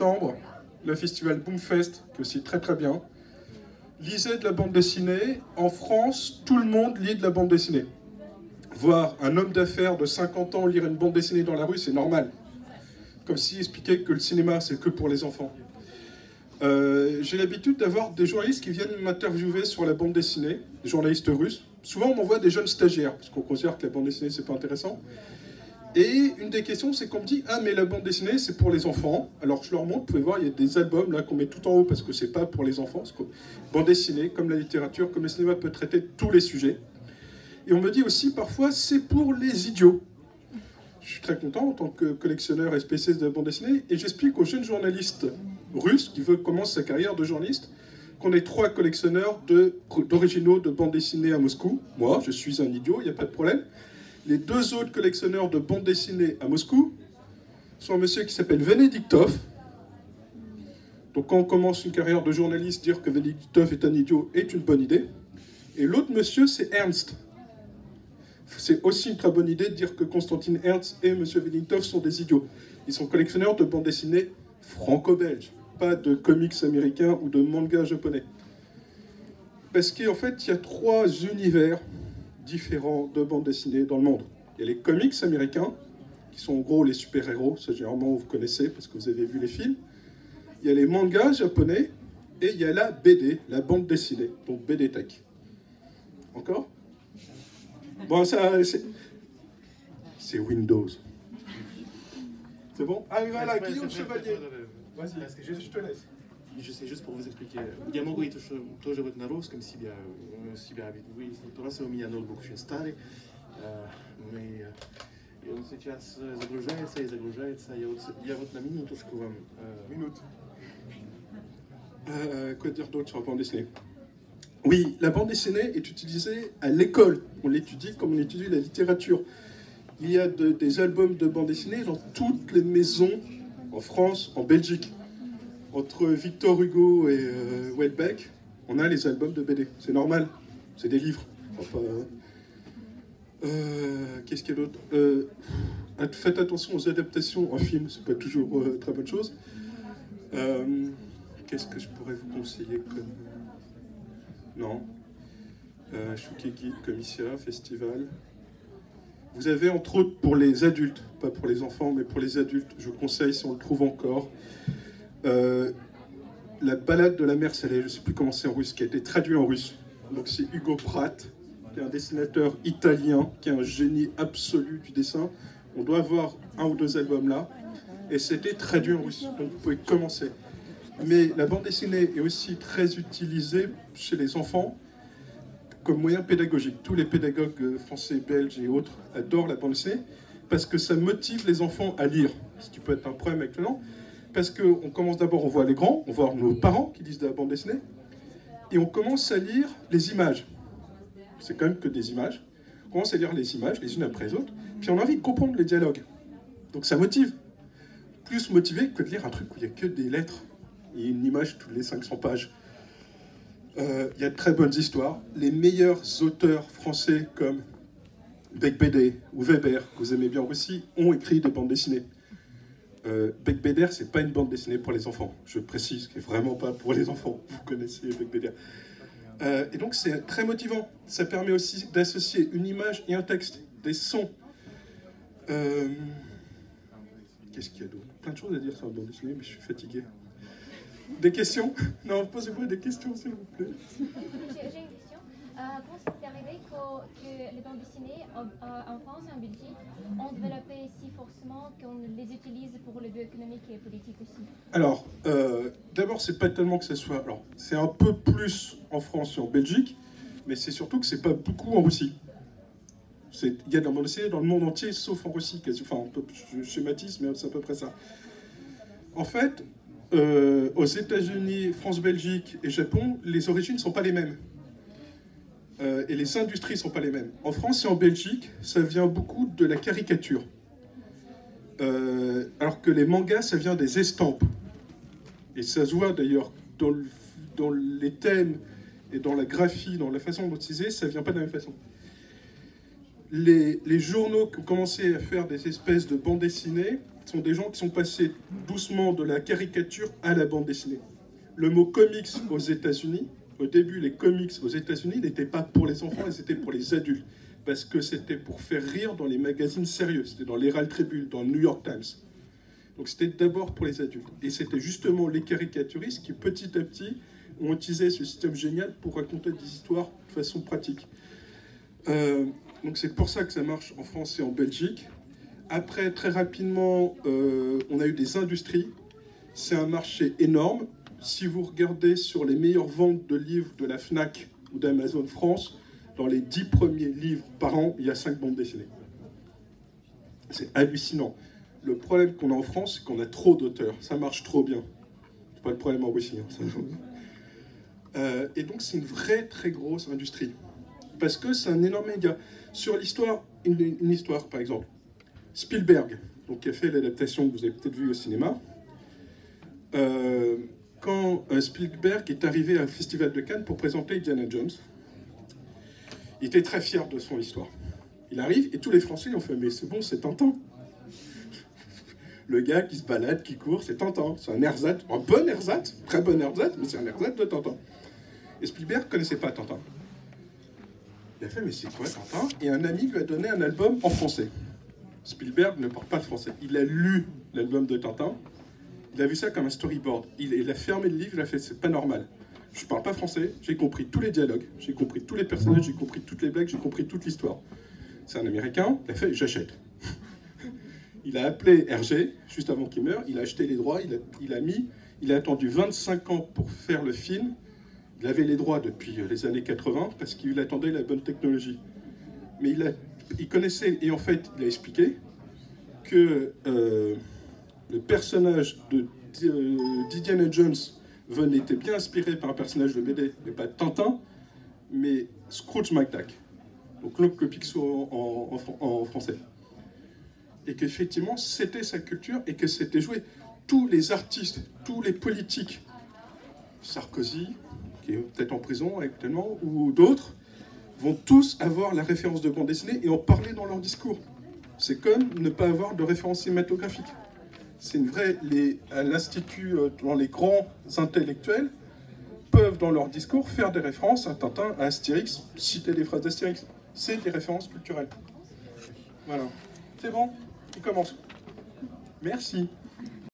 septembre, le festival Boomfest, qui est aussi très très bien. Lisez de la bande dessinée. En France, tout le monde lit de la bande dessinée. Voir un homme d'affaires de 50 ans lire une bande dessinée dans la rue, c'est normal. Comme s'il expliquait que le cinéma, c'est que pour les enfants. J'ai l'habitude d'avoir des journalistes qui viennent m'interviewer sur la bande dessinée, des journalistes russes. Souvent, on m'envoie des jeunes stagiaires, parce qu'on considère que la bande dessinée, c'est pas intéressant. Et une des questions, c'est qu'on me dit « Ah, mais la bande dessinée, c'est pour les enfants. » Alors, je leur montre, vous pouvez voir, il y a des albums là qu'on met tout en haut, parce que c'est pas pour les enfants. Parce que bande dessinée, comme la littérature, comme le cinéma, peut traiter tous les sujets. Et on me dit aussi, parfois, c'est pour les idiots. Je suis très content en tant que collectionneur et spécialiste de la bande dessinée, et j'explique aux jeunes journalistes russes qui veulent commencer sa carrière de journaliste qu'on est 3 collectionneurs d'originaux de bande dessinée à Moscou. Moi, je suis un idiot, il n'y a pas de problème. Les 2 autres collectionneurs de bande dessinée à Moscou sont un monsieur qui s'appelle Venediktov. Donc quand on commence une carrière de journaliste, dire que Venediktov est un idiot est une bonne idée. Et l'autre monsieur, c'est Ernst. C'est aussi une très bonne idée de dire que Konstantin Ernst et M. Venediktov sont des idiots. Ils sont collectionneurs de bande dessinée franco-belge, pas de comics américains ou de mangas japonais. Parce qu'en fait, il y a 3 univers différents de bande dessinée dans le monde. Il y a les comics américains, qui sont en gros les super-héros, ça généralement vous connaissez parce que vous avez vu les films. Il y a les mangas japonais, et il y a la BD, la bande dessinée, donc BD Tech. Encore ? Bon, ça, c'est Windows. C'est bon? Ah, voilà, Guillaume Chevalier. Vas-y, je te laisse. Je sais juste pour vous expliquer. Я могу и тоже вот на русском себя выяснить. Просто у меня ноутбук очень старый. И он сейчас загружается и загружается. Я вот на минутушку вам... Minute. Quoi dire d'autre sur la bande dessinée? Oui, la bande dessinée est utilisée à l'école. On l'étudie comme on étudie la littérature. Il y a des albums de bande dessinée dans toutes les maisons en France, en Belgique. Entre Victor Hugo et Houellebecq, on a les albums de BD. C'est normal, c'est des livres. Enfin, qu'est-ce qu'il y a d'autre? Faites attention aux adaptations en film, c'est pas toujours très bonne chose. Qu'est-ce que je pourrais vous conseiller comme... Non. Shukegi, Comicia, Festival. Vous avez entre autres pour les adultes, pas pour les enfants, mais pour les adultes, je conseille si on le trouve encore, la balade de la mer salée, je ne sais plus comment c'est en russe, qui a été traduit en russe. Donc c'est Hugo Pratt, qui est un dessinateur italien, qui est un génie absolu du dessin. On doit avoir 1 ou 2 albums là, et c'était traduit en russe, donc vous pouvez commencer. Mais la bande dessinée est aussi très utilisée chez les enfants comme moyen pédagogique. Tous les pédagogues français, belges et autres adorent la bande dessinée parce que ça motive les enfants à lire, ce qui peut être un problème actuellement. Parce qu'on commence d'abord, on voit les grands, on voit nos parents qui lisent de la bande dessinée, et on commence à lire les images. C'est quand même que des images. On commence à lire les images, les unes après les autres, puis on a envie de comprendre les dialogues. Donc ça motive. Plus motivé que de lire un truc où il n'y a que des lettres et une image toutes les 500 pages. Il y a de très bonnes histoires. Les meilleurs auteurs français comme Beigbeder ou Weber, que vous aimez bien aussi, ont écrit des bandes dessinées. Beigbeder, c'est pas une bande dessinée pour les enfants. Je précise, qui est vraiment pas pour les enfants. Vous connaissez Beigbeder. Et donc c'est très motivant. Ça permet aussi d'associer une image et un texte, des sons. Qu'est-ce qu'il y a d'autre? Plein de choses à dire sur la bande dessinée, mais je suis fatigué. Des questions? Non, posez-moi des questions, s'il vous plaît. J'ai une question. Comment c'est arrivé que les bandes dessinées en France et en Belgique ont développé si forcément qu'on les utilise pour le bioéconomique et politique aussi? Alors, d'abord, c'est pas tellement que ça soit... Alors, c'est un peu plus en France et en Belgique, mais c'est surtout que c'est pas beaucoup en Russie. Il y a de la bande dessinée dans le monde entier, sauf en Russie. Enfin, je schématise, mais c'est à peu près ça. En fait, aux États-Unis, France, Belgique et Japon, les origines ne sont pas les mêmes. Et les industries ne sont pas les mêmes. En France et en Belgique, ça vient beaucoup de la caricature. Alors que les mangas, ça vient des estampes. Et ça se voit d'ailleurs dans les thèmes et dans la graphie, dans la façon dont c'est, ça ne vient pas de la même façon. Les journaux qui ont commencé à faire des espèces de bandes dessinées sont des gens qui sont passés doucement de la caricature à la bande dessinée. Le mot comics aux États-Unis, au début, les comics aux États-Unis n'étaient pas pour les enfants, ils étaient pour les adultes. Parce que c'était pour faire rire dans les magazines sérieux. C'était dans l'Herald Tribune, dans le New York Times. Donc c'était d'abord pour les adultes. Et c'était justement les caricaturistes qui, petit à petit, ont utilisé ce système génial pour raconter des histoires de façon pratique. Donc c'est pour ça que ça marche en France et en Belgique. Après, très rapidement, on a eu des industries. C'est un marché énorme. Si vous regardez sur les meilleures ventes de livres de la FNAC ou d'Amazon France, dans les 10 premiers livres par an, il y a 5 bandes dessinées. C'est hallucinant. Le problème qu'on a en France, c'est qu'on a trop d'auteurs. Ça marche trop bien. C'est pas le problème en Russie. Et donc, c'est une vraie, très grosse industrie. Parce que c'est un énorme média. Sur l'histoire, une histoire, par exemple. Spielberg, donc, qui a fait l'adaptation que vous avez peut-être vue au cinéma. Quand Spielberg est arrivé au Festival de Cannes pour présenter Indiana Jones, il était très fier de son histoire. Il arrive et tous les Français ont fait « Mais c'est bon, c'est Tintin ». Le gars qui se balade, qui court, c'est Tintin. C'est un ersatz, un bon ersatz, très bon ersatz, mais c'est un ersatz de Tintin. Et Spielberg ne connaissait pas Tintin. Il a fait « Mais c'est quoi Tintin ?» Et un ami lui a donné un album en français. Spielberg ne parle pas le français. Il a lu l'album de Tintin. Il a vu ça comme un storyboard. Il a fermé le livre, il a fait « C'est pas normal. Je parle pas français, j'ai compris tous les dialogues, j'ai compris tous les personnages, j'ai compris toutes les blagues, j'ai compris toute l'histoire. » C'est un Américain, il a fait « J'achète. » Il a appelé Hergé, juste avant qu'il meure, il a acheté les droits, il a attendu 25 ans pour faire le film. Il avait les droits depuis les années 80 parce qu'il attendait la bonne technologie. Mais il connaissait, et en fait, il a expliqué que le personnage d'Indiana Jones était bien inspiré par un personnage de BD, mais pas Tintin, mais Scrooge McDuck, donc l'oncle Picsou en français. Et qu'effectivement, c'était sa culture et que c'était joué. Tous les artistes, tous les politiques, Sarkozy, qui est peut-être en prison actuellement, ou d'autres, vont tous avoir la référence de bande dessinée et en parler dans leur discours. C'est comme ne pas avoir de référence cinématographique. C'est une vraie... à l'Institut, dans les grands intellectuels, peuvent dans leur discours faire des références à Tintin, à Astérix, citer des phrases d'Astérix. C'est des références culturelles. Voilà. C'est bon, il commence. Merci.